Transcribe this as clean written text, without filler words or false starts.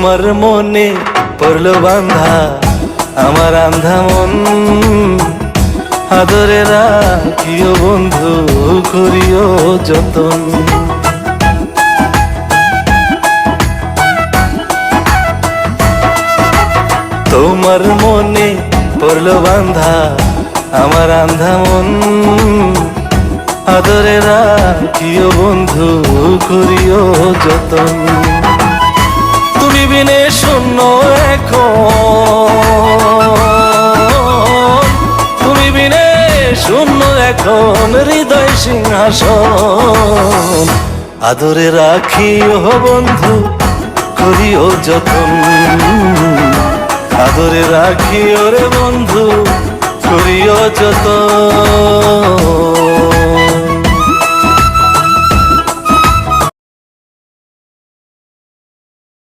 তোমার মনে পড়লো বান্ধা আমার আন্ধা মন, আদরে রাখিও বন্ধু করিও যতন। তোমার মনে পড়লো বান্ধা আমার আন্ধা মন, আদরে রাখিও বন্ধু করিও যতন। তুমি বিনে শূন্য এখন, তুমি বিনে শূন্য এখন হৃদয় সিংহাসন, আদরে রাখিও বন্ধু করিও যতন, আদরে রাখিও রে বন্ধু করিও যতন।